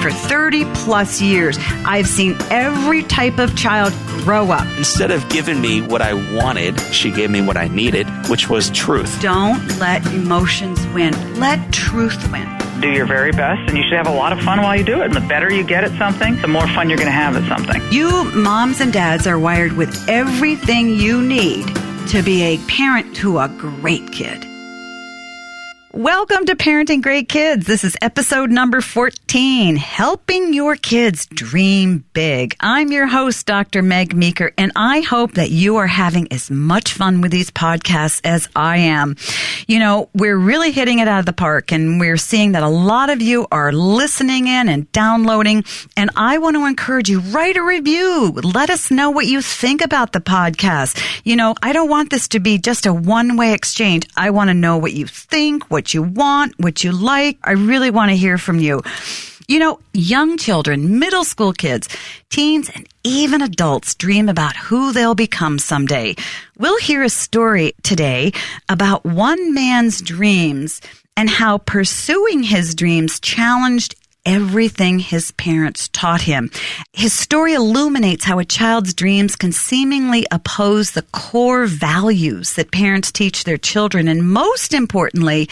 for 30 plus years. I've seen every type of child grow up. Instead of giving me what I wanted, she gave me what I needed, which was truth. Don't let emotions win. Let truth win. Do your very best, and you should have a lot of fun while you do it. And the better you get at something, the more fun you're going to have at something. You moms and dads are wired with everything you need to be a parent to a great kid. Welcome to Parenting Great Kids. This is episode number 14, Helping Your Kids Dream Big. I'm your host, Dr. Meg Meeker, and I hope that you are having as much fun with these podcasts as I am. You know, we're really hitting it out of the park, and we're seeing that a lot of you are listening in and downloading, and I want to encourage you, write a review. Let us know what you think about the podcast. You know, I don't want this to be just a one-way exchange. I want to know what you think, what you want, what you like. I really want to hear from you. You know, young children, middle school kids, teens, and even adults dream about who they'll become someday. We'll hear a story today about one man's dreams and how pursuing his dreams challenged everything his parents taught him. His story illuminates how a child's dreams can seemingly oppose the core values that parents teach their children. And most importantly,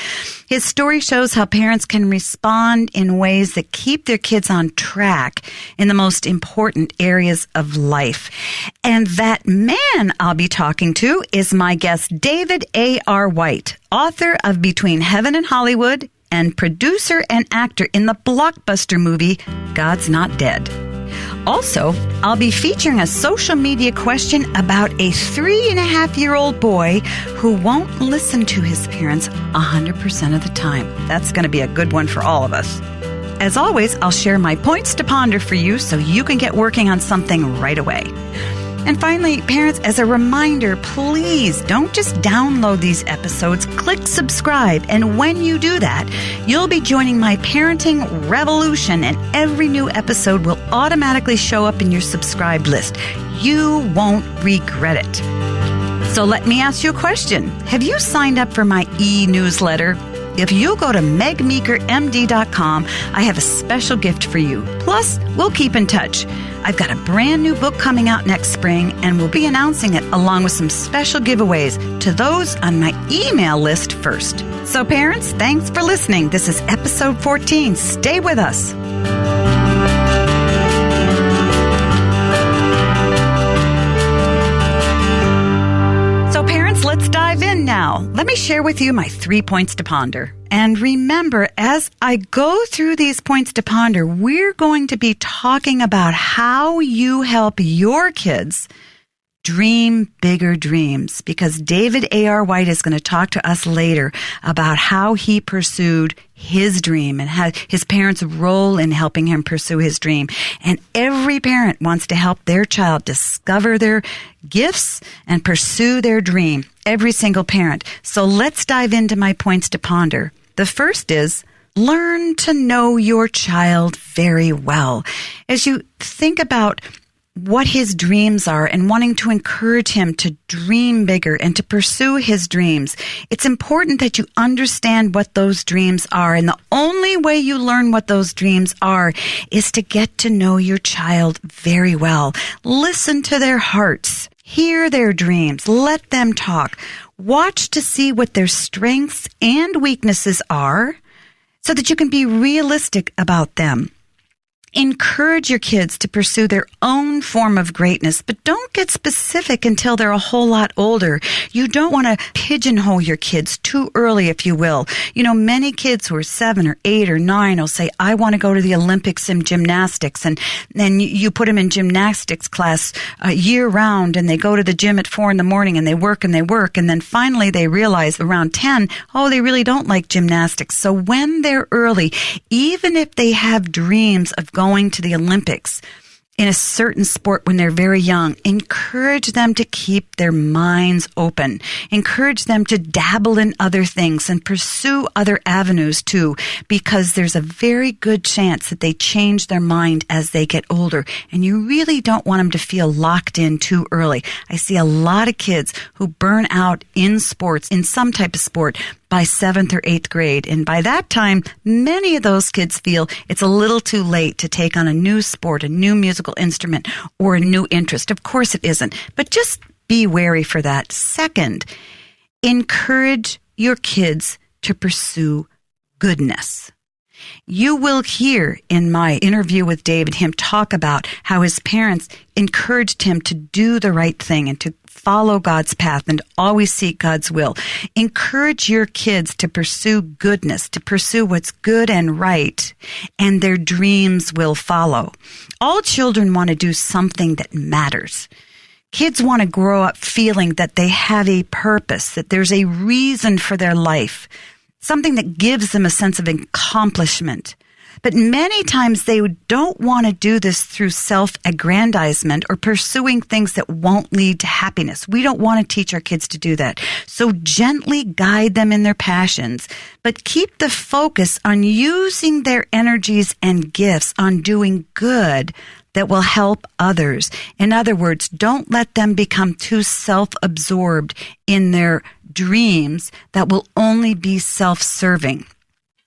his story shows how parents can respond in ways that keep their kids on track in the most important areas of life. And that man I'll be talking to is my guest, David A.R. White, author of Between Heaven and Hollywood, and producer and actor in the blockbuster movie God's Not Dead. Also, I'll be featuring a social media question about a 3.5-year-old boy who won't listen to his parents 100% of the time. That's going to be a good one for all of us. As always, I'll share my points to ponder for you so you can get working on something right away. And finally, parents, as a reminder, please don't just download these episodes. Click subscribe. And when you do that, you'll be joining my parenting revolution, and every new episode will automatically show up in your subscribed list. You won't regret it. So let me ask you a question. Have you signed up for my e-newsletter? If you go to megmeekermd.com, I have a special gift for you. Plus, we'll keep in touch. I've got a brand new book coming out next spring, and we'll be announcing it along with some special giveaways to those on my email list first. So parents, thanks for listening. This is episode 14. Stay with us. Let's dive in now. Let me share with you my 3 points to ponder. And remember, as I go through these points to ponder, we're going to be talking about how you help your kids dream bigger dreams, because David A.R. White is going to talk to us later about how he pursued his dream and how his parents' role in helping him pursue his dream. And every parent wants to help their child discover their gifts and pursue their dream. Every single parent. So let's dive into my points to ponder. The first is, learn to know your child very well. As you think about what his dreams are and wanting to encourage him to dream bigger and to pursue his dreams, it's important that you understand what those dreams are. And the only way you learn what those dreams are is to get to know your child very well. Listen to their hearts. Hear their dreams. Let them talk. Watch to see what their strengths and weaknesses are so that you can be realistic about them. Encourage your kids to pursue their own form of greatness, but don't get specific until they're a whole lot older. You don't want to pigeonhole your kids too early, if you will. You know, many kids who are 7 or 8 or 9 will say, I want to go to the Olympics in gymnastics. And then you put them in gymnastics class year round, and they go to the gym at 4 a.m. and they work and they work. And then finally they realize around 10, they really don't like gymnastics. So when they're early, even if they have dreams of going to the Olympics in a certain sport when they're very young, encourage them to keep their minds open. Encourage them to dabble in other things and pursue other avenues too, because there's a very good chance that they change their mind as they get older. And you really don't want them to feel locked in too early. I see a lot of kids who burn out in sports, in some type of sport, by 7th or 8th grade. And by that time, many of those kids feel it's a little too late to take on a new sport, a new musical instrument, or a new interest. Of course it isn't, but just be wary for that. Second, encourage your kids to pursue goodness. You will hear in my interview with David him talk about how his parents encouraged him to do the right thing and to follow God's path and always seek God's will. Encourage your kids to pursue goodness, to pursue what's good and right, and their dreams will follow. All children want to do something that matters. Kids want to grow up feeling that they have a purpose, that there's a reason for their life, something that gives them a sense of accomplishment. But many times they don't want to do this through self-aggrandizement or pursuing things that won't lead to happiness. We don't want to teach our kids to do that. So gently guide them in their passions, but keep the focus on using their energies and gifts on doing good that will help others. In other words, don't let them become too self-absorbed in their dreams that will only be self-serving.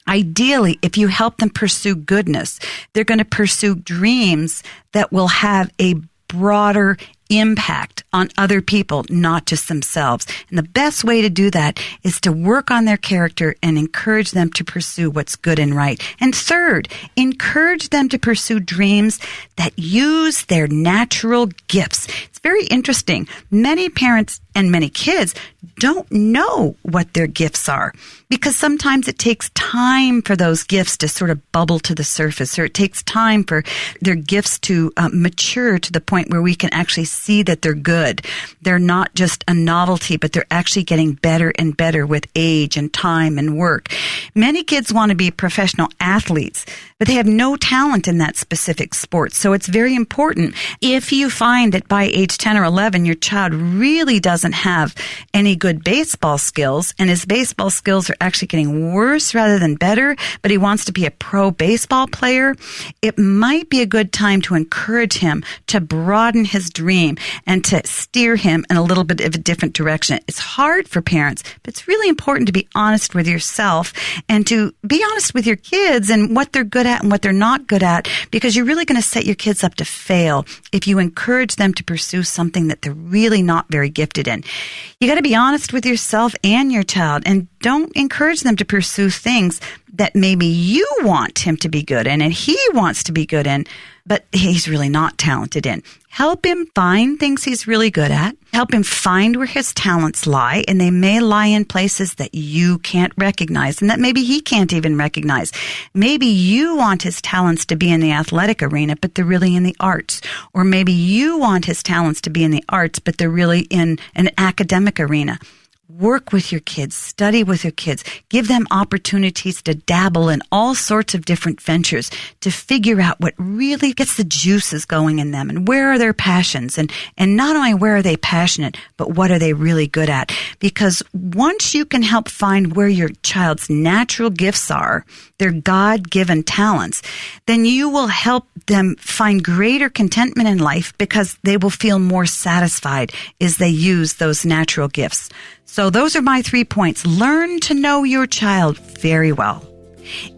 Ideally, if you help them pursue goodness, they're going to pursue dreams that will have a broader impact on other people, not just themselves. And the best way to do that is to work on their character and encourage them to pursue what's good and right. And third, encourage them to pursue dreams that use their natural gifts. It's very interesting. Many parents and many kids don't know what their gifts are because sometimes it takes time for those gifts to sort of bubble to the surface, or it takes time for their gifts to mature to the point where we can actually see that they're good. They're not just a novelty, but they're actually getting better and better with age and time and work. Many kids want to be professional athletes, but they have no talent in that specific sport. So it's very important. If you find that by age 10 or 11, your child really doesn't have any good baseball skills, and his baseball skills are actually getting worse rather than better, but he wants to be a pro baseball player, it might be a good time to encourage him to broaden his dream and to steer him in a little bit of a different direction. It's hard for parents, but it's really important to be honest with yourself and to be honest with your kids and what they're good at and what they're not good at, because you're really going to set your kids up to fail if you encourage them to pursue something that they're really not very gifted in. You got to be honest with yourself and your child, and don't encourage them to pursue things that maybe you want him to be good in and he wants to be good in, but he's really not talented in. Help him find things he's really good at. Help him find where his talents lie, and they may lie in places that you can't recognize and that maybe he can't even recognize. Maybe you want his talents to be in the athletic arena, but they're really in the arts. Or maybe you want his talents to be in the arts, but they're really in an academic arena. Work with your kids, study with your kids, give them opportunities to dabble in all sorts of different ventures to figure out what really gets the juices going in them and where are their passions, and not only where are they passionate, but what are they really good at. Because once you can help find where your child's natural gifts are, their God-given talents, then you will help them find greater contentment in life because they will feel more satisfied as they use those natural gifts. So those are my 3 points. Learn to know your child very well.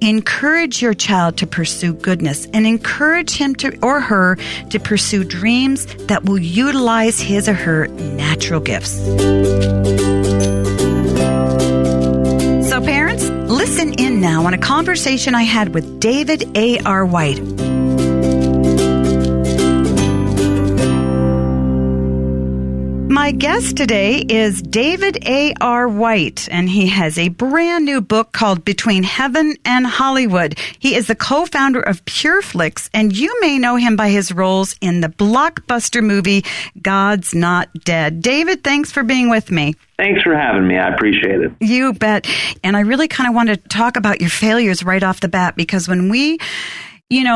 Encourage your child to pursue goodness, and encourage him to or her to pursue dreams that will utilize his or her natural gifts. So parents, listen in now on a conversation I had with David A.R. White. My guest today is David A.R. White, and he has a brand new book called Between Heaven and Hollywood. He is the co-founder of PureFlix, and you may know him by his roles in the blockbuster movie God's Not Dead. David, thanks for being with me. Thanks for having me. I appreciate it. You bet. And I really kind of want to talk about your failures right off the bat, because when we,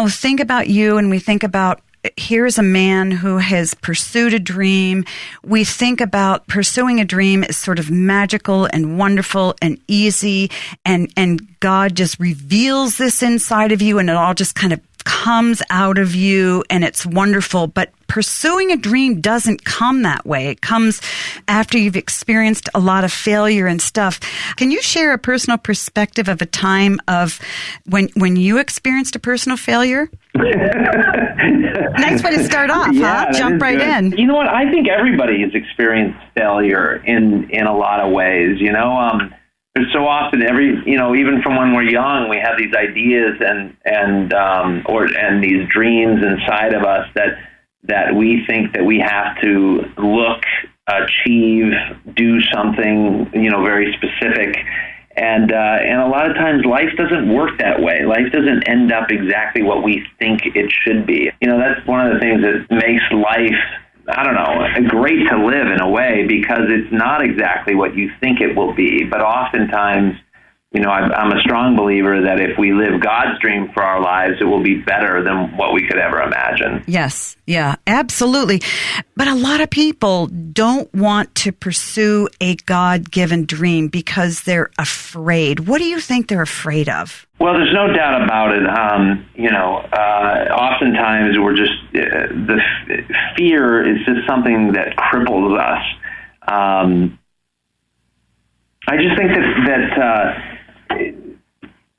think about you and we think about here's a man who has pursued a dream. We think about pursuing a dream as sort of magical and wonderful and easy, and God just reveals this inside of you, and it all just kind of comes out of you and it's wonderful, but pursuing a dream doesn't come that way. It comes after you've experienced a lot of failure and stuff. Can you share a personal perspective of a time of when you experienced a personal failure? Nice way to start off, huh? Jump right in. You know what? I think everybody has experienced failure in a lot of ways. There's so often even from when we're young, we have these ideas and these dreams inside of us that we think that we have to look, achieve, do something, very specific. And a lot of times life doesn't work that way. Life doesn't end up exactly what we think it should be. That's one of the things that makes life, great to live in a way, because it's not exactly what you think it will be. But oftentimes, I'm a strong believer that if we live God's dream for our lives, it will be better than what we could ever imagine. Yes. Yeah, absolutely. But a lot of people don't want to pursue a God-given dream because they're afraid. What do you think they're afraid of? Well, there's no doubt about it. Oftentimes we're just, the fear is just something that cripples us. I just think that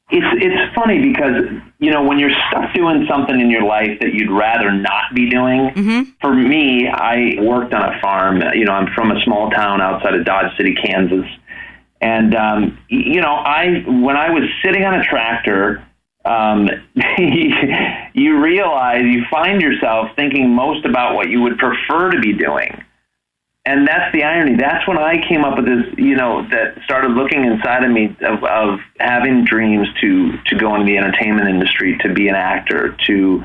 it's funny because, when you're stuck doing something in your life that you'd rather not be doing, for me, I worked on a farm. I'm from a small town outside of Dodge City, Kansas. And, when I was sitting on a tractor, you find yourself thinking most about what you would prefer to be doing. And that's the irony. That's when I came up with this, that started looking inside of me of having dreams to go into the entertainment industry, to be an actor, to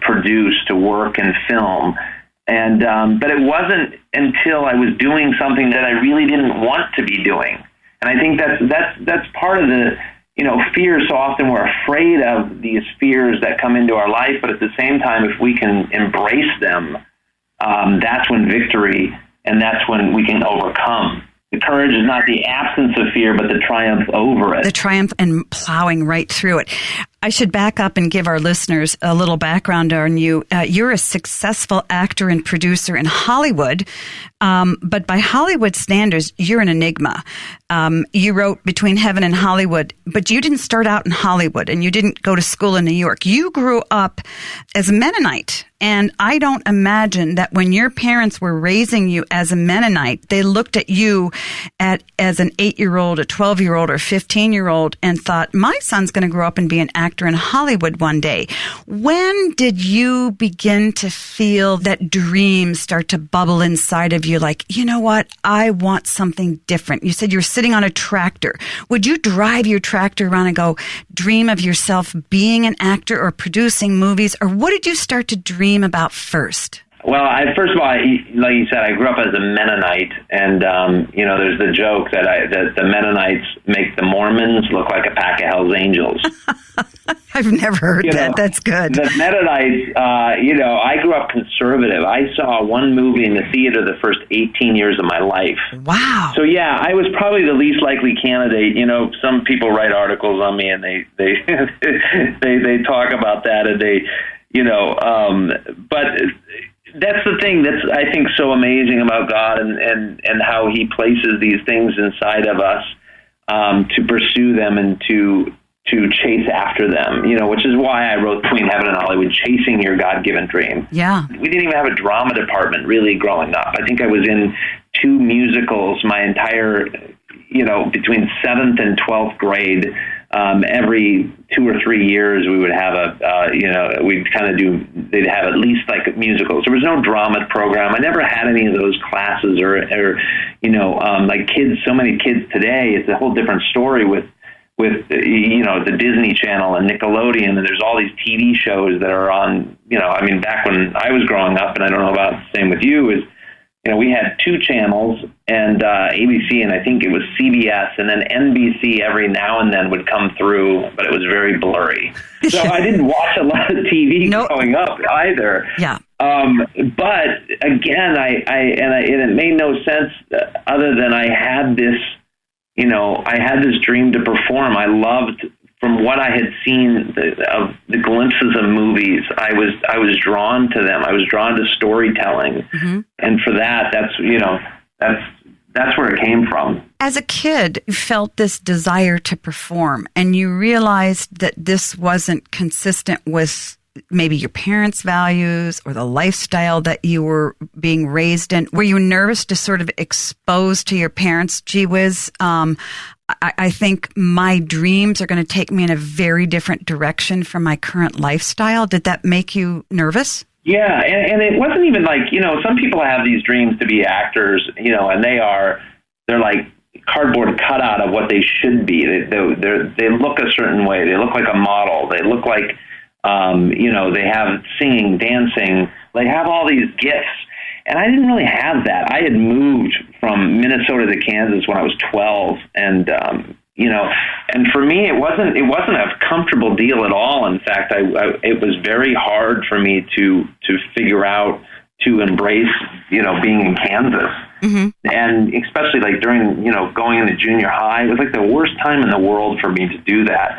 produce, to work in film. And but it wasn't until I was doing something that I really didn't want to be doing. And I think that's part of the fear. So often we're afraid of these fears that come into our life, but at the same time, if we can embrace them, that's when victory, and that's when we can overcome. The courage is not the absence of fear, but the triumph over it. The triumph and plowing right through it. I should back up and give our listeners a little background on you. You're a successful actor and producer in Hollywood, but by Hollywood standards, you're an enigma. You wrote Between Heaven and Hollywood, but you didn't start out in Hollywood, and you didn't go to school in New York. You grew up as a Mennonite, and I don't imagine that when your parents were raising you as a Mennonite, they looked at you as an 8-year-old, a 12-year-old, or 15-year-old and thought, my son's going to grow up and be an actor in Hollywood one day. When did you begin to feel that dreams start to bubble inside of you like, you know what, I want something different? You said you were sitting on a tractor. Would you drive your tractor around and go dream of yourself being an actor or producing movies? Or what did you start to dream about first? Well, first of all, like you said, I grew up as a Mennonite, and there's the joke that the Mennonites make the Mormons look like a pack of Hell's Angels. I've never heard that. That's good. The Mennonites, I grew up conservative. I saw one movie in the theater the first 18 years of my life. Wow. So yeah, I was probably the least likely candidate. Some people write articles on me, and they they talk about that, and but that's the thing that's, I think, so amazing about God and how he places these things inside of us to pursue them and to chase after them, which is why I wrote Between Heaven and Hollywood, chasing your God-given dream. Yeah. We didn't even have a drama department really growing up. I think I was in 2 musicals my entire, between 7th and 12th grade. Every 2 or 3 years we would have they'd have at least like musicals. There was no drama program. I never had any of those classes or like kids, so many kids today, it's a whole different story with the Disney Channel and Nickelodeon, and there's all these TV shows that are on, back when I was growing up, and I don't know about the same with you, is, we had 2 channels, and ABC, and I think it was CBS, and then NBC every now and then would come through, but it was very blurry. So I didn't watch a lot of TV growing up either. Yeah. But again, it made no sense other than I had this, I had this dream to perform. I loved from what I had seen of the glimpses of movies, I was drawn to them. I was drawn to storytelling, and for that, that's where it came from. As a kid, you felt this desire to perform, and you realized that this wasn't consistent with maybe your parents' values or the lifestyle that you were being raised in. Were you nervous to sort of expose to your parents, gee whiz, I think my dreams are going to take me in a very different direction from my current lifestyle? Did that make you nervous? Yeah, and it wasn't even like, some people have these dreams to be actors, and they're like cardboard cutout of what they should be. They look a certain way. They look like a model. They look like, they have singing, dancing. They have all these gifts. And I didn't really have that. I had moved from Minnesota to Kansas when I was 12. And, and for me, it wasn't a comfortable deal at all. In fact, it was very hard for me to figure out, to embrace, being in Kansas. Mm-hmm. And especially like during, going into junior high, it was like the worst time in the world for me to do that.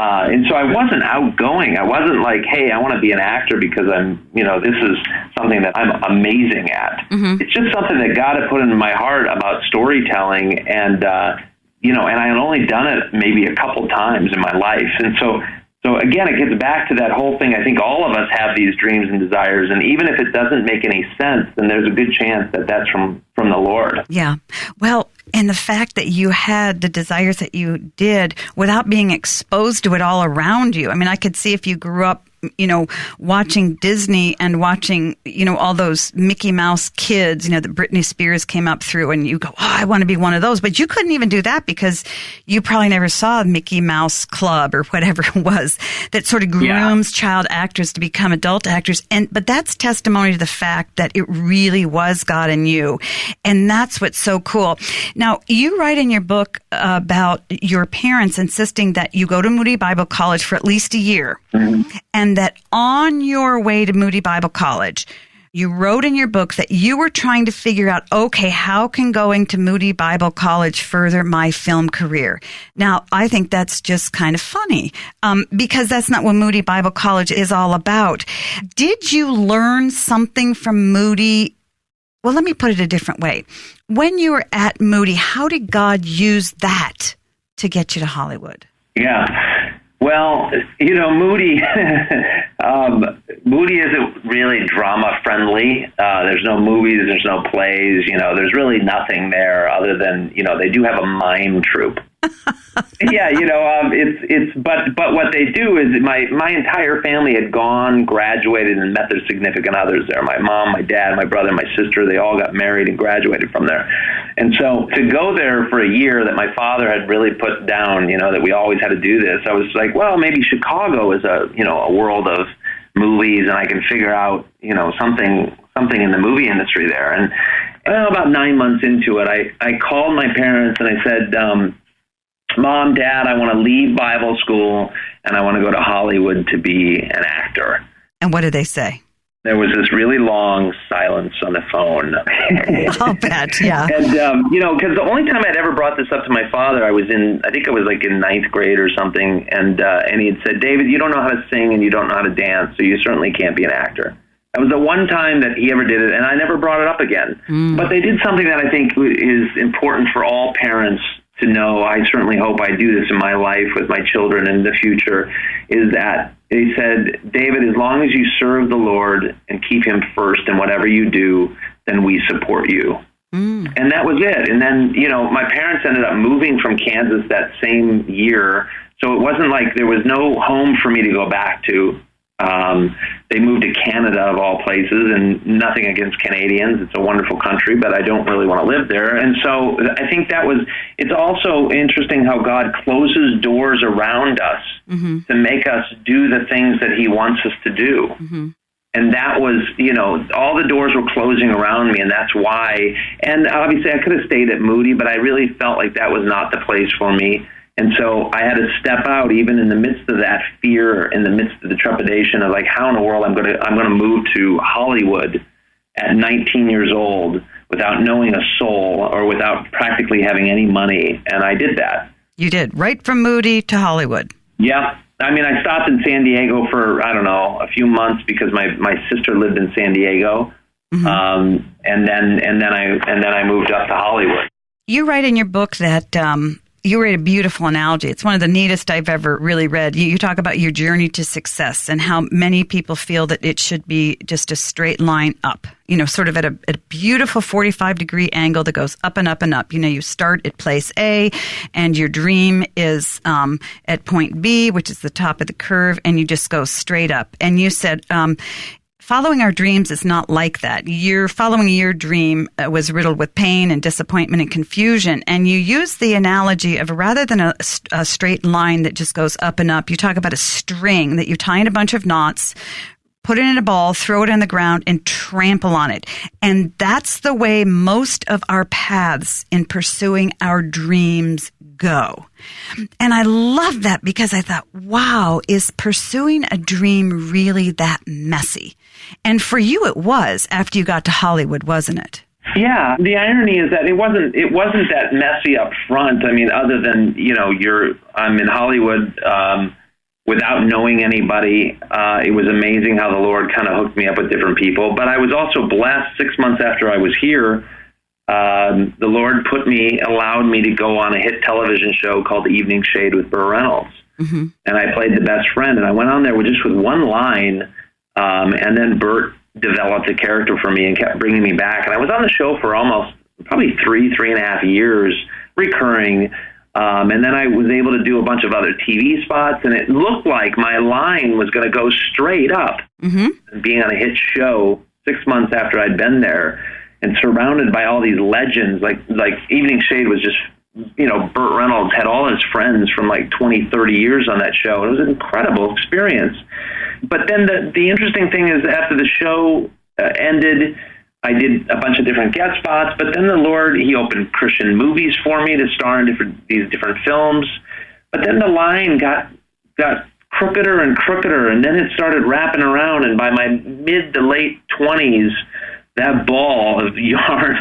And so I wasn't outgoing. I wasn't like, hey, I want to be an actor because this is something that I'm amazing at. Mm-hmm. It's just something that God had put into my heart about storytelling. And, and I had only done it maybe a couple times in my life. And so again, it gets back to that whole thing. I think all of us have these dreams and desires. And even if it doesn't make any sense, then there's a good chance that that's from the Lord. Yeah. Well, and the fact that you had the desires that you did without being exposed to it all around you. I mean, I could see if you grew up, watching Disney and watching, all those Mickey Mouse kids, that Britney Spears came up through, and you go, oh, I want to be one of those. But you couldn't even do that because you probably never saw Mickey Mouse Club or whatever it was that sort of grooms child actors to become adult actors. But that's testimony to the fact that it really was God in you. And that's what's so cool. Now, you write in your book about your parents insisting that you go to Moody Bible College for at least a year. Mm-hmm. And that on your way to Moody Bible College, you wrote in your book that you were trying to figure out, okay, how can going to Moody Bible College further my film career? Now, I think that's just kind of funny because that's not what Moody Bible College is all about. Did you learn something from Moody? Well, let me put it a different way. When you were at Moody, how did God use that to get you to Hollywood? Yeah. Well, Moody, Moody isn't really drama friendly. There's no movies, there's no plays, there's really nothing there other than, they do have a mime troupe. Yeah, but what they do is my entire family had graduated and met their significant others there. My mom, my dad, my brother, my sister, they all got married and graduated from there. And so to go there for a year that my father had really put down, that we always had to do this, I was like, well, maybe Chicago is a world of movies and I can figure out, something in the movie industry there. And about 9 months into it, I called my parents and I said, Mom, Dad, I want to leave Bible school and I want to go to Hollywood to be an actor. And what did they say? There was this really long silence on the phone. I'll bet, yeah. And, because the only time I'd ever brought this up to my father, I think I was like in 9th grade or something, and he had said, David, you don't know how to sing and you don't know how to dance, so you certainly can't be an actor. That was the one time that he ever did it, and I never brought it up again. Mm. But they did something that I think is important for all parents to know. I certainly hope I do this in my life with my children in the future, is that they said, David, as long as you serve the Lord and keep him first in whatever you do, then we support you. Mm. And that was it. And then, my parents ended up moving from Kansas that same year. So it wasn't like there was no home for me to go back to. They moved to Canada, of all places, and nothing against Canadians. It's a wonderful country, but I don't really want to live there. And so I think it's also interesting how God closes doors around us mm-hmm. to make us do the things that he wants us to do. Mm-hmm. And that was, all the doors were closing around me, and that's why. And obviously I could have stayed at Moody, but I really felt like that was not the place for me. And so I had to step out, even in the midst of that fear, in the midst of the trepidation of like, how in the world I'm going to move to Hollywood at 19 years old without knowing a soul or without practically having any money. And I did that. You did, right from Moody to Hollywood. Yeah. I mean, I stopped in San Diego for, I don't know, a few months because my sister lived in San Diego. And then I moved up to Hollywood. You write in your book that you write a beautiful analogy. It's one of the neatest I've ever really read. You talk about your journey to success and how many people feel that it should be just a straight line up, sort of at a beautiful 45-degree angle that goes up and up and up. You start at place A and your dream is at point B, which is the top of the curve, and you just go straight up. And you said, following our dreams is not like that. Following your dream was riddled with pain and disappointment and confusion. And you use the analogy of rather than a straight line that just goes up and up, you talk about a string that you tie in a bunch of knots, put it in a ball, throw it on the ground, and trample on it. And that's the way most of our paths in pursuing our dreams go. And I love that because I thought, wow, is pursuing a dream really that messy? And for you, it was after you got to Hollywood, wasn't it? Yeah. The irony is that it wasn't that messy up front. I mean, other than, I'm in Hollywood without knowing anybody. It was amazing how the Lord kind of hooked me up with different people. But I was also blessed 6 months after I was here. The Lord allowed me to go on a hit television show called Evening Shade with Burt Reynolds. Mm-hmm. And I played the best friend. And I went on there with one line. And then Burt developed a character for me and kept bringing me back. And I was on the show for probably 3.5 years, recurring. And then I was able to do a bunch of other TV spots. And it looked like my line was going to go straight up. Mm-hmm. Being on a hit show 6 months after I'd been there and surrounded by all these legends, like Evening Shade was just, Burt Reynolds had all his friends from like 20, 30 years on that show. It was an incredible experience. But then the interesting thing is after the show ended, I did a bunch of different guest spots, but then the Lord, he opened Christian movies for me to star in these different films. But then the line got crookeder and crookeder, and then it started wrapping around, and by my mid to late 20s, that ball of yarn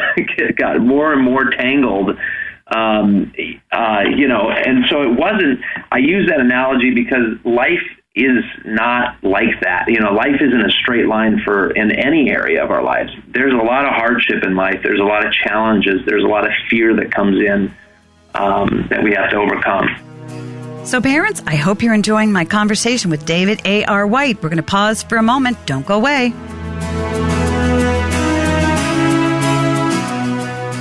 got more and more tangled. And so it wasn't, I use that analogy because life is not like that. Life isn't a straight line in any area of our lives. There's a lot of hardship in life. There's a lot of challenges. There's a lot of fear that comes in that we have to overcome. So parents, I hope you're enjoying my conversation with David A.R. White. We're going to pause for a moment. Don't go away.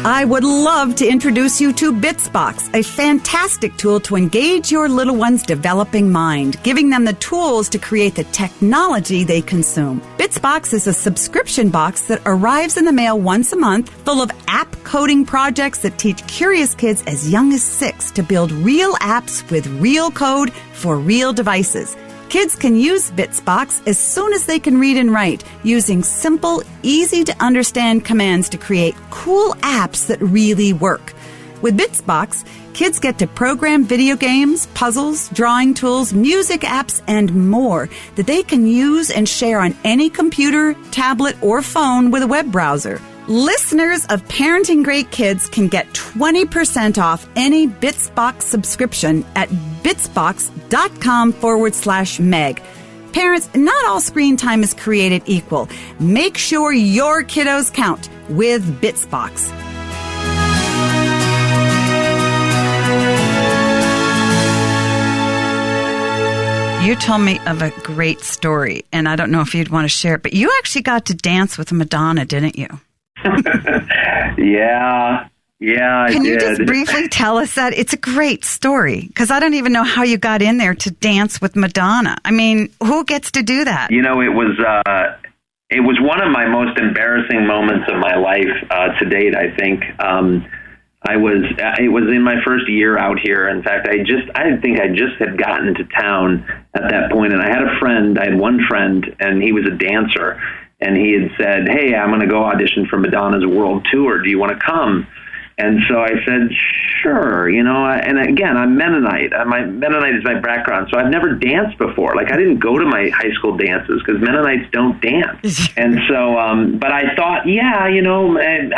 I would love to introduce you to BITSBOX, a fantastic tool to engage your little one's developing mind, giving them the tools to create the technology they consume. BITSBOX is a subscription box that arrives in the mail once a month, full of app coding projects that teach curious kids as young as 6 to build real apps with real code for real devices. Kids can use BITSBOX as soon as they can read and write, using simple, easy-to-understand commands to create cool apps that really work. With BITSBOX, kids get to program video games, puzzles, drawing tools, music apps, and more that they can use and share on any computer, tablet, or phone with a web browser. Listeners of Parenting Great Kids can get 20% off any BITSBOX subscription at bitsbox.com/Meg. Parents, not all screen time is created equal. Make sure your kiddos count with BITSBOX. You told me of a great story, and I don't know if you'd want to share it, but you actually got to dance with Madonna, didn't you? Yeah, I did. Can you just briefly tell us that? It's a great story, because I don't even know how you got in there to dance with Madonna. I mean, who gets to do that? It was one of my most embarrassing moments of my life to date, I think. It was in my first year out here. In fact, I think I just had gotten to town at that point, and I had one friend, and he was a dancer. And he had said, "Hey, I'm going to go audition for Madonna's world tour. Do you want to come?" And so I said, sure, and again, I'm Mennonite. Mennonite is my background, so I've never danced before. Like, I didn't go to my high school dances because Mennonites don't dance. And so, but I thought, I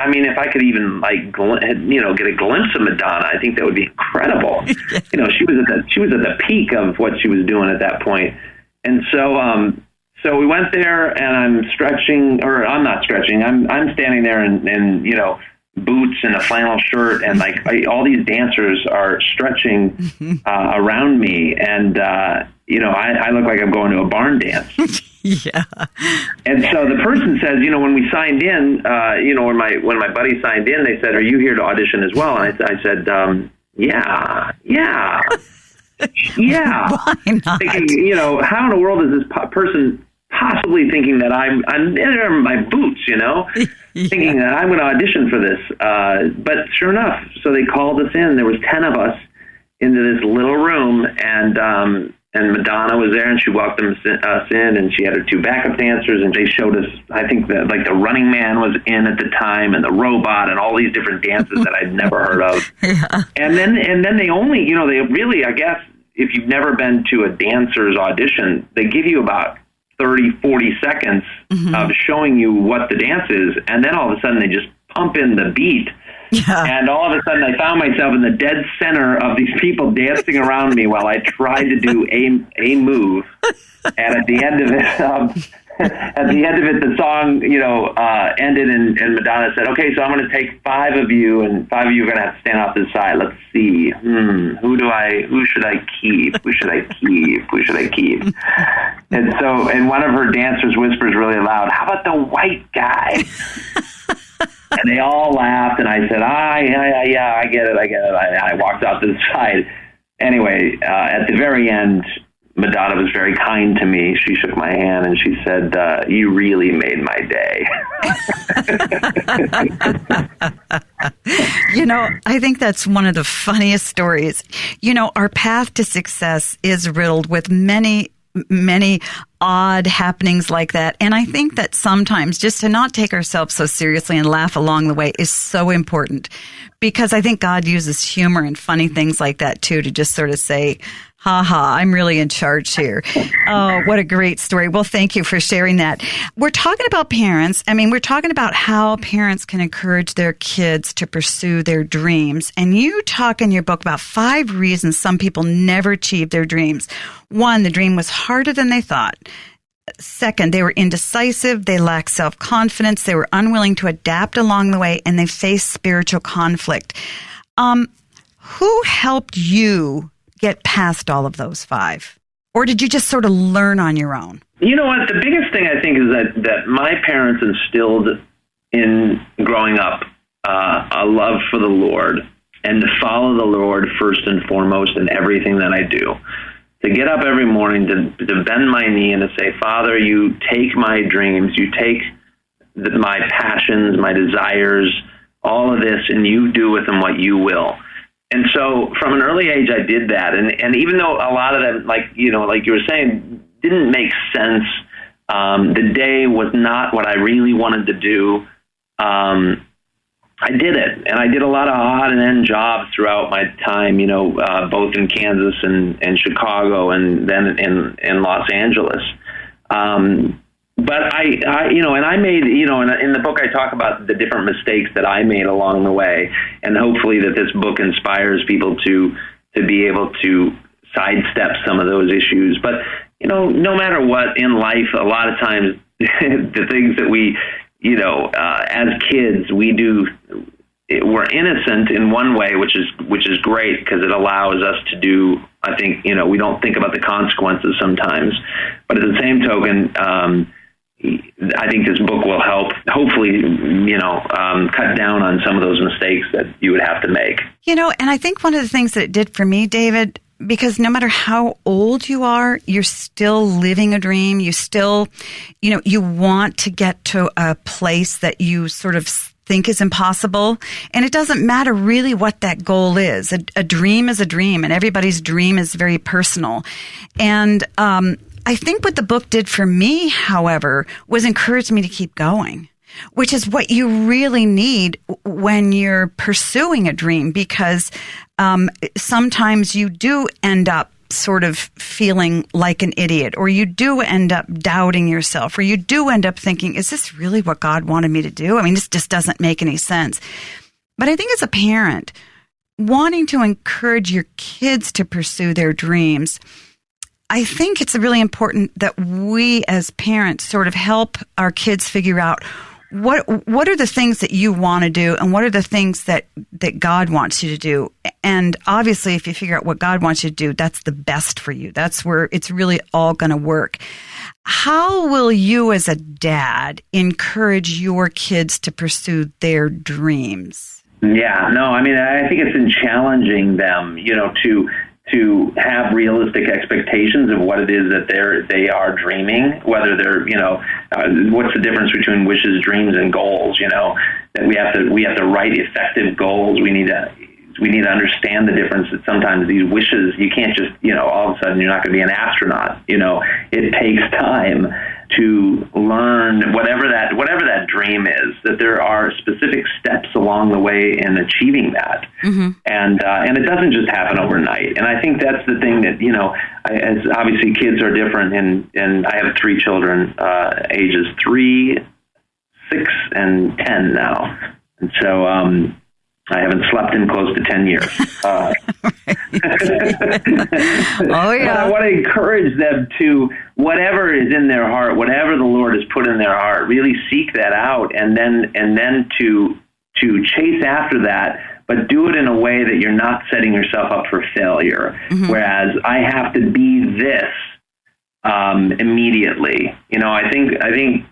mean, if I could even, like, get a glimpse of Madonna, I think that would be incredible. She was at the peak of what she was doing at that point. And so we went there, and I'm not stretching. I'm standing there in boots and a flannel shirt, and like all these dancers are stretching around me, and I look like I'm going to a barn dance. Yeah. And so the person says, when we signed in, when my buddy signed in, they said, "Are you here to audition as well?" And I said, "Yeah." Why not? Thinking, how in the world is this person possibly thinking that I'm in my boots, thinking that I'm going to audition for this. But sure enough, so they called us in. There was 10 of us into this little room, and Madonna was there, and she welcomed us in, and she had her 2 backup dancers, and they showed us, I think that like the Running Man was in at the time, and the Robot, and all these different dances that I'd never heard of. Yeah. And then they only, they really, I guess, if you've never been to a dancer's audition, they give you about 30, 40 seconds of showing you what the dance is, and then all of a sudden they just pump in the beat. Yeah. And all of a sudden I found myself in the dead center of these people dancing around me while I tried to do a move. And at the end of it, the song, ended, and Madonna said, "Okay, so I'm going to take 5 of you, and 5 of you are going to have to stand off to the side. Let's see. Who should I keep? Who should I keep?" And one of her dancers whispers really loud, "How about the white guy?" And they all laughed, and I said, yeah, I get it. I walked out to the side. Anyway, at the very end, Madonna was very kind to me. She shook my hand, and she said, "You really made my day." I think that's one of the funniest stories. Our path to success is riddled with many odd happenings like that. And I think that sometimes just to not take ourselves so seriously and laugh along the way is so important, because I think God uses humor and funny things like that too, to just sort of say, "Ha ha, I'm really in charge here." Oh, what a great story. Well, thank you for sharing that. We're talking about parents. We're talking about how parents can encourage their kids to pursue their dreams. And you talk in your book about 5 reasons some people never achieve their dreams. 1, the dream was harder than they thought. 2nd, they were indecisive, they lacked self-confidence, they were unwilling to adapt along the way, and they faced spiritual conflict. Who helped you get past all of those 5? Or did you just sort of learn on your own? You know what? The biggest thing I think is that my parents instilled in growing up a love for the Lord, and to follow the Lord first and foremost in everything that I do. To get up every morning, to bend my knee and to say, "Father, you take my dreams, you take my passions, my desires, all of this, and you do with them what you will." And so from an early age, I did that. And even though a lot of them, like you were saying, didn't make sense, the day was not what I really wanted to do, I did it. And I did a lot of odd and end jobs throughout my time, both in Kansas and Chicago, and then in Los Angeles. But I made, in the book I talk about the different mistakes that I made along the way, and hopefully that this book inspires people to be able to sidestep some of those issues. But, no matter what in life, a lot of times the things that we, as kids, we do, we're innocent in one way, which is great, because it allows us to do, I think, we don't think about the consequences sometimes. But at the same token, I think this book will help, hopefully, cut down on some of those mistakes that you would have to make. And I think one of the things that it did for me, David, because no matter how old you are, you're still living a dream. You still, you want to get to a place that you sort of think is impossible. And it doesn't matter really what that goal is. A dream is a dream, and everybody's dream is very personal. And I think what the book did for me, however, was encourage me to keep going. which is what you really need when you're pursuing a dream, because sometimes you do end up sort of feeling like an idiot, or you do end up doubting yourself, or you do end up thinking, is this really what God wanted me to do? I mean, this just doesn't make any sense. But I think as a parent, wanting to encourage your kids to pursue their dreams, I think it's really important that we as parents sort of help our kids figure out what are the things that you want to do, and what are the things that God wants you to do. And obviously, if you figure out what God wants you to do, that's the best for you. That's where it's really all going to work. How will you as a dad encourage your kids to pursue their dreams? Yeah, no, I mean, I think it's in challenging them, to have realistic expectations of what it is that they are dreaming, whether they're, what's the difference between wishes, dreams, and goals, that we have to write effective goals. We need to understand the difference that sometimes these wishes, you can't just, all of a sudden you're not going to be an astronaut. It takes time to learn whatever that dream is, that there are specific steps along the way in achieving that. Mm-hmm. And it doesn't just happen overnight. And I think that's the thing that, as obviously kids are different, and I have 3 children, ages 3, 6, and 10 now. And so, I haven't slept in close to 10 years. Oh, yeah. But I want to encourage them to, whatever is in their heart, whatever the Lord has put in their heart, really seek that out, and then to chase after that, but do it in a way that you're not setting yourself up for failure. Mm-hmm. Whereas I have to be this immediately. I think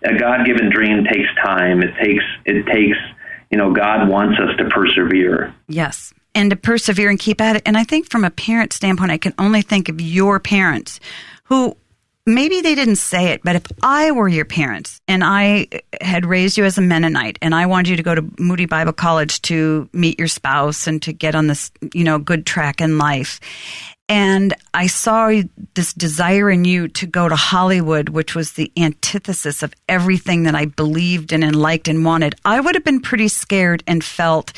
a God-given dream takes time. It takes. God wants us to persevere. Yes, and to persevere and keep at it. And I think from a parent standpoint, I can only think of your parents who maybe they didn't say it, but if I were your parents and I had raised you as a Mennonite and I wanted you to go to Moody Bible College to meet your spouse and to get on this, good track in life, and I saw this desire in you to go to Hollywood, which was the antithesis of everything that I believed in and liked and wanted, I would have been pretty scared and felt,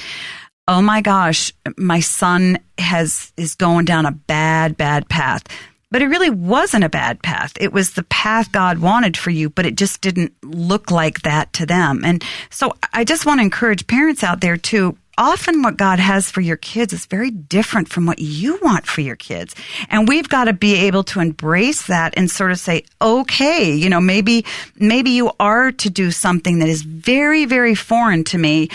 oh my gosh, my son is going down a bad path. But it really wasn't a bad path. It was the path God wanted for you, but it just didn't look like that to them. And so I just want to encourage parents out there too. Often what God has for your kids is very different from what you want for your kids. And we've got to be able to embrace that and sort of say, okay, maybe you are to do something that is very, very foreign to me.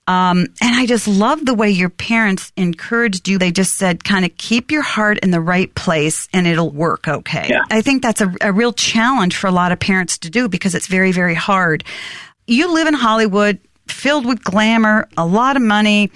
And I just love the way your parents encouraged you. They just said, kind of keep your heart in the right place and it'll work okay. Yeah. I think that's a real challenge for a lot of parents to do because it's very, very hard. You live in Hollywood, filled with glamour, a lot of money,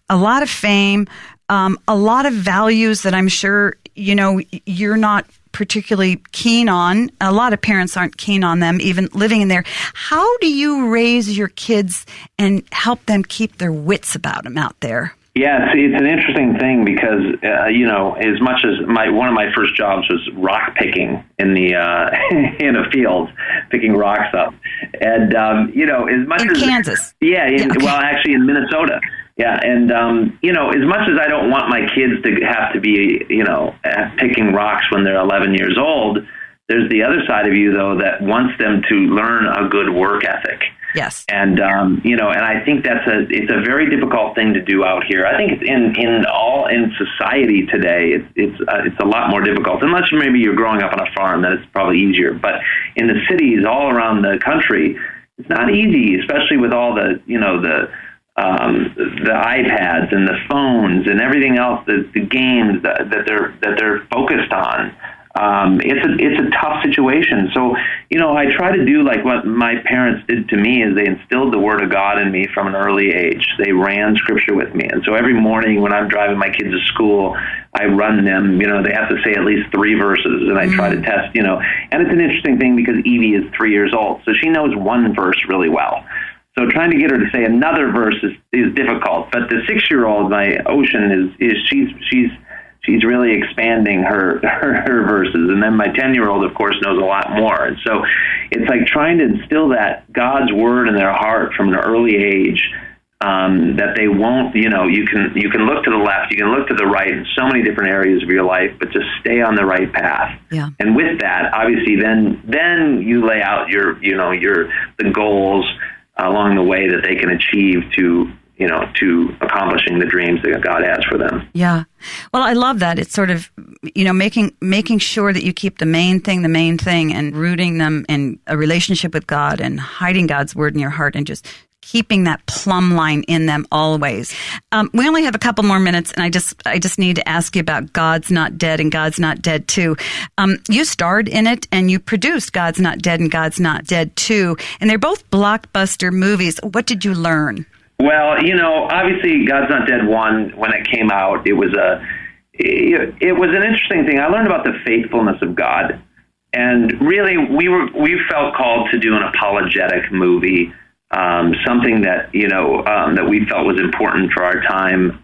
a lot of fame, a lot of values that I'm sure, you're not particularly keen on. A lot of parents aren't keen on them, even living in there. How do you raise your kids and help them keep their wits about them out there? Yeah, it's an interesting thing because, as much as one of my first jobs was rock picking in the in a field, picking rocks up. And, as much as Kansas. Yeah, well, actually in Minnesota. Yeah, and, as much as I don't want my kids to have to be, picking rocks when they're 11 years old, there's the other side of you, though, that wants them to learn a good work ethic. Yes. And, and I think it's a very difficult thing to do out here. I think it's in society today, it's a lot more difficult, unless maybe you're growing up on a farm, then it's probably easier. But in the cities all around the country, it's not easy, especially with all the iPads and the phones and everything else, the games that they're focused on. It's a tough situation. So, I try to do like what my parents did to me is they instilled the Word of God in me from an early age. They ran Scripture with me. And so every morning when I'm driving my kids to school, I run them, they have to say at least 3 verses, and I try to test, and it's an interesting thing because Evie is 3 years old, so she knows one verse really well. So trying to get her to say another verse is difficult. But the 6-year-old, my Ocean, is she's she's really expanding her verses. And then my 10-year-old, of course, knows a lot more. And so it's like trying to instill that God's word in their heart from an early age, that they won't, you can look to the left, you can look to the right in so many different areas of your life, but just stay on the right path. Yeah. And with that, obviously, then you lay out the goals along the way that they can achieve to accomplishing the dreams that God has for them. Yeah. Well, I love that. It's sort of, making sure that you keep the main thing, and rooting them in a relationship with God and hiding God's word in your heart and just keeping that plumb line in them always. We only have a couple more minutes, and I just need to ask you about God's Not Dead and God's Not Dead 2. You starred in it, and you produced God's Not Dead and God's Not Dead 2, and they're both blockbuster movies. What did you learn? Well, obviously God's Not Dead 1, when it came out, it was an interesting thing. I learned about the faithfulness of God, and really we felt called to do an apologetic movie, something that that we felt was important for our time,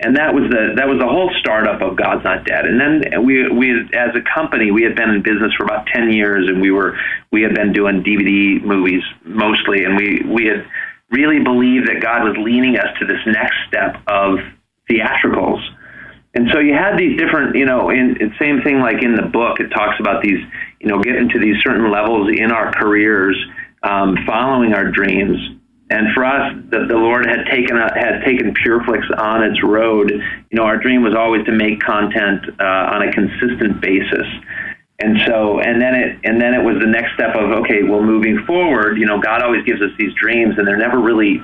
and that was the whole startup of God's Not Dead. And then we as a company, we had been in business for about 10 years, and we had been doing DVD movies mostly, and we had really believed that God was leading us to this next step of theatricals. And so you had these different, same thing like in the book, it talks about these, getting to these certain levels in our careers, following our dreams. And for us, the Lord had taken PureFlix on its road. Our dream was always to make content on a consistent basis. And so, and then it was the next step of, okay, well, moving forward, God always gives us these dreams, and they're never really,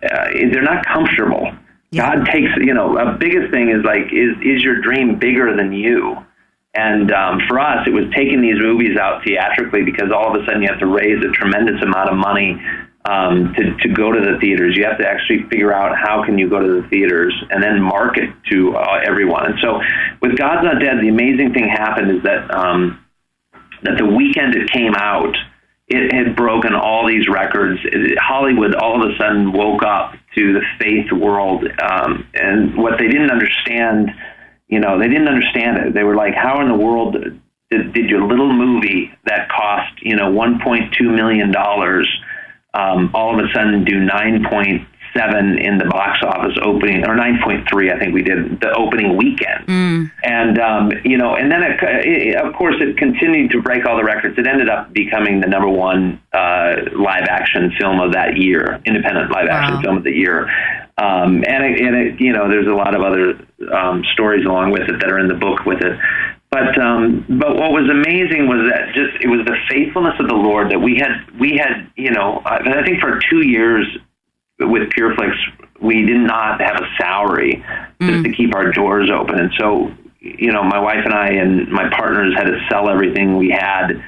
they're not comfortable. Yeah. God takes, a biggest thing is like, is your dream bigger than you? And for us, it was taking these movies out theatrically, because all of a sudden you have to raise a tremendous amount of money to go to the theaters. You have to actually figure out how can you go to the theaters and then market to everyone. And so with God's Not Dead, the amazing thing happened is that that the weekend it came out, it had broken all these records. Hollywood all of a sudden woke up to the faith world, and what they didn't understand, they didn't understand it. They were like, how in the world did your little movie that cost, $1.2 million, all of a sudden do 9.7 in the box office opening, or 9.3, I think we did, the opening weekend. And, and then of course it continued to break all the records. It ended up becoming the number one live action film of that year, independent live action film of the year. And there's a lot of other stories along with it that are in the book with it. But what was amazing was that it was the faithfulness of the Lord that we had, I think for 2 years with PureFlix, we did not have a salary just to keep our doors open. And so, my wife and I and my partners had to sell everything we had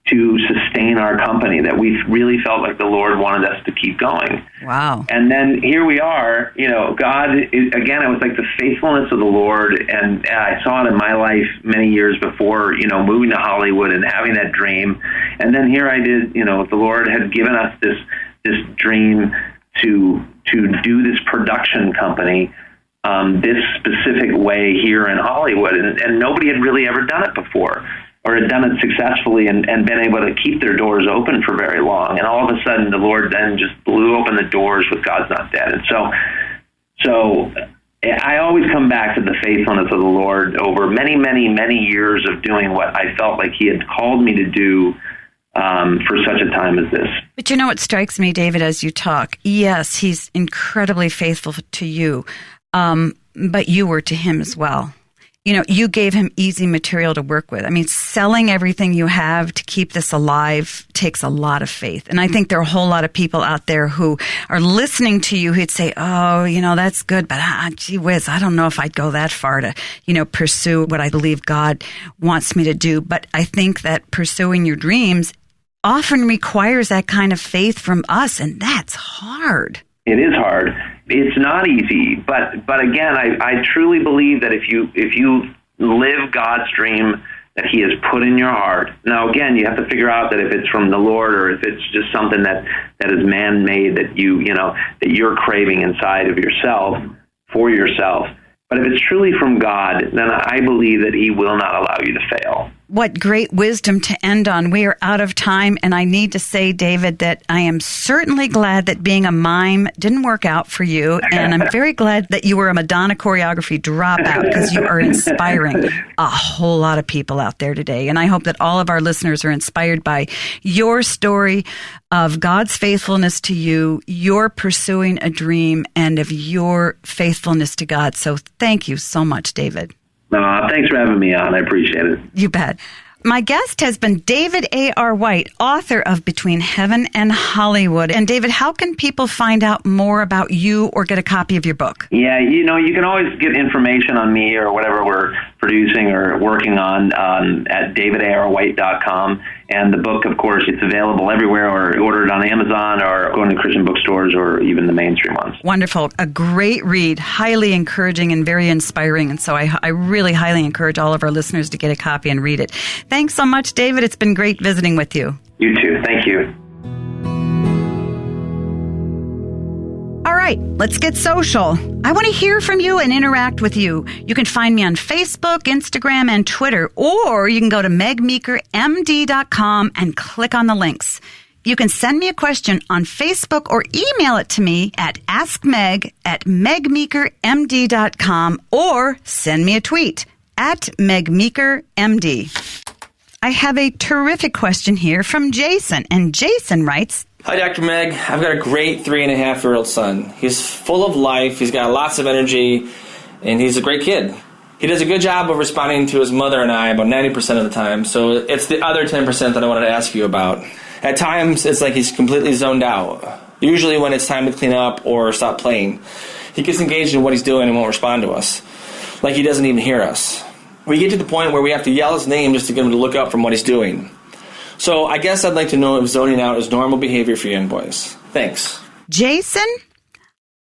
to sustain our company, that we really felt like the Lord wanted us to keep going. Wow. And then here we are, God, again, it was like the faithfulness of the Lord. And I saw it in my life many years before, moving to Hollywood and having that dream. And then here I did, the Lord had given us this dream to do this production company this specific way here in Hollywood. And nobody had really ever done it before, or had done it successfully and been able to keep their doors open for very long. And all of a sudden, the Lord then just blew open the doors with God's Not Dead. And so I always come back to the faithfulness of the Lord over many, many, many years of doing what I felt like He had called me to do for such a time as this. But what strikes me, David, as you talk, yes, He's incredibly faithful to you, but you were to Him as well. You gave Him easy material to work with. I mean, selling everything you have to keep this alive takes a lot of faith. And I think there are a whole lot of people out there who are listening to you who'd say, oh, that's good, but gee whiz, I don't know if I'd go that far to, pursue what I believe God wants me to do. But I think that pursuing your dreams often requires that kind of faith from us, and that's hard. It is hard. It's not easy, but again, I truly believe that if you live God's dream that He has put in your heart. Now, again, you have to figure out that if it's from the Lord or if it's just something that is man-made that that you're craving inside of yourself for yourself. But if it's truly from God, then I believe that He will not allow you to fail. What great wisdom to end on. We are out of time, and I need to say, David, that I am certainly glad that being a mime didn't work out for you, and I'm very glad that you were a Madonna choreography dropout, because you are inspiring a whole lot of people out there today. And I hope that all of our listeners are inspired by your story of God's faithfulness to you, your pursuing a dream, and of your faithfulness to God. So thank you so much, David. Thanks for having me on. I appreciate it. You bet. My guest has been David A.R. White, author of Between Heaven and Hollywood. And David, how can people find out more about you or get a copy of your book? Yeah, you can always get information on me or whatever we're producing or working on at davidarwhite.com. And the book, of course, it's available everywhere, or ordered on Amazon, or going to Christian bookstores, or even the mainstream ones. Wonderful. A great read, highly encouraging and very inspiring. And so I really highly encourage all of our listeners to get a copy and read it. Thanks so much, David. It's been great visiting with you. You too. Thank you. All right, let's get social. I want to hear from you and interact with you. You can find me on Facebook, Instagram, and Twitter, or you can go to megmeekermd.com and click on the links. You can send me a question on Facebook or email it to me at askmeg@megmeekermd.com, or send me a tweet at megmeekermd. I have a terrific question here from Jason, and Jason writes, Hi, Dr. Meg. I've got a great 3.5-year-old son. He's full of life, he's got lots of energy, and he's a great kid. He does a good job of responding to his mother and I about 90% of the time, so it's the other 10% that I wanted to ask you about. At times, it's like he's completely zoned out. Usually when it's time to clean up or stop playing, he gets engaged in what he's doing and won't respond to us, like he doesn't even hear us. We get to the point where we have to yell his name just to get him to look up from what he's doing. So I guess I'd like to know if zoning out is normal behavior for young boys. Thanks. Jason,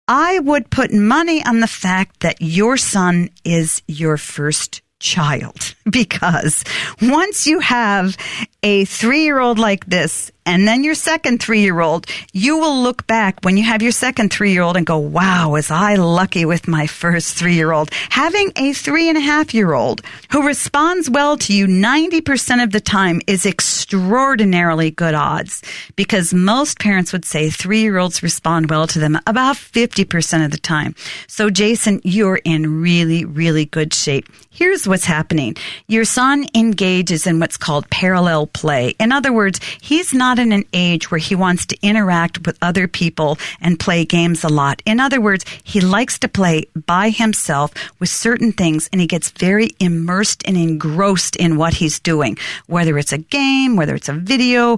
I would put money on the fact that your son is your first child, because once you have a 3-year-old like this, and then your second 3-year-old, you will look back when you have your second 3-year-old and go, wow, was I lucky with my first 3-year-old. Having a 3.5-year-old who responds well to you 90% of the time is extraordinarily good odds, because most parents would say 3-year-olds respond well to them about 50% of the time. So Jason, you're in really, really good shape. Here's what's happening. Your son engages in what's called parallel play. In other words, he's not in an age where he wants to interact with other people and play games a lot. In other words, he likes to play by himself with certain things, and he gets very immersed and engrossed in what he's doing. Whether it's a game, whether it's a video,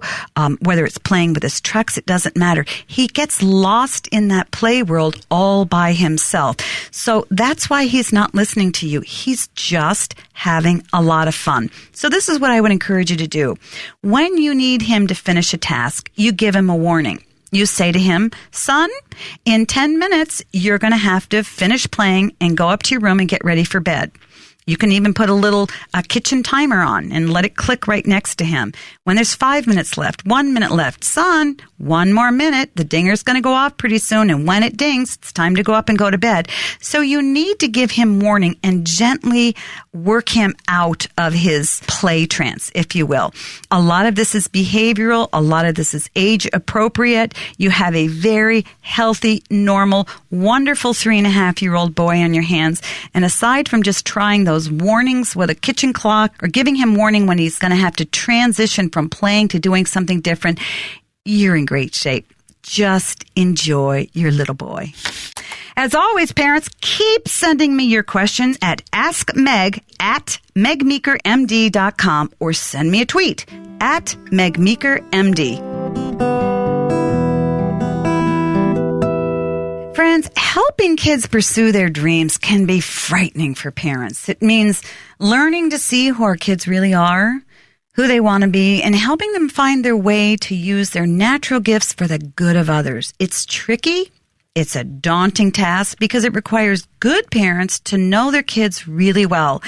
whether it's playing with his trucks, it doesn't matter. He gets lost in that play world all by himself. So that's why he's not listening to you. He's just having a lot of fun. So this is what I would encourage you to do. When you need him to finish a task, you give him a warning. You say to him, son, in 10 minutes, you're going to have to finish playing and go up to your room and get ready for bed. You can even put a little kitchen timer on and let it click right next to him. When there's 5 minutes left, 1 minute left, son, 1 more minute, the dinger's going to go off pretty soon, and when it dings, it's time to go up and go to bed. So you need to give him warning and gently work him out of his play trance, if you will. A lot of this is behavioral. A lot of this is age appropriate. You have a very healthy, normal, wonderful 3.5-year-old boy on your hands. And aside from just trying those warnings with a kitchen clock or giving him warning when he's going to have to transition from playing to doing something different, you're in great shape. Just enjoy your little boy. As always, parents, keep sending me your questions at askmeg@megmeekermd.com, or send me a tweet at megmeekermd. Friends, helping kids pursue their dreams can be frightening for parents. It means learning to see who our kids really are, who they want to be, and helping them find their way to use their natural gifts for the good of others. It's tricky. It's a daunting task because it requires good parents to know their kids really well,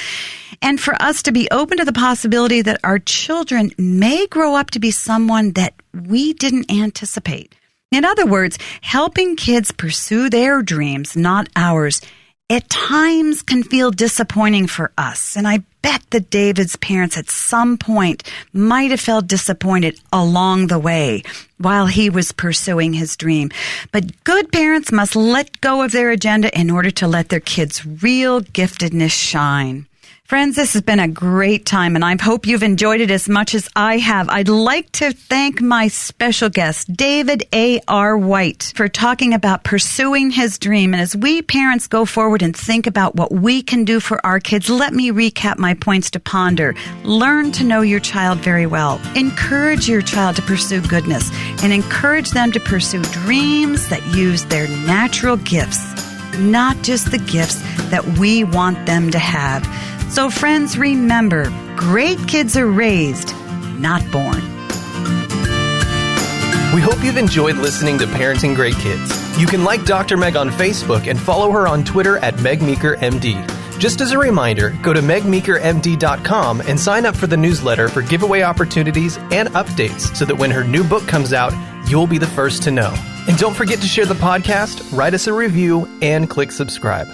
and for us to be open to the possibility that our children may grow up to be someone that we didn't anticipate. In other words, helping kids pursue their dreams, not ours, at times can feel disappointing for us. And I bet that David's parents at some point might have felt disappointed along the way while he was pursuing his dream. But good parents must let go of their agenda in order to let their kids' real giftedness shine. Friends, this has been a great time, and I hope you've enjoyed it as much as I have. I'd like to thank my special guest, David A.R. White, for talking about pursuing his dream. And as we parents go forward and think about what we can do for our kids, let me recap my points to ponder. Learn to know your child very well. Encourage your child to pursue goodness, and encourage them to pursue dreams that use their natural gifts, not just the gifts that we want them to have. So friends, remember, great kids are raised, not born. We hope you've enjoyed listening to Parenting Great Kids. You can like Dr. Meg on Facebook and follow her on Twitter at MegMeekerMD. Just as a reminder, go to megmeekermd.com and sign up for the newsletter for giveaway opportunities and updates so that when her new book comes out, you'll be the first to know. And don't forget to share the podcast, write us a review, and click subscribe.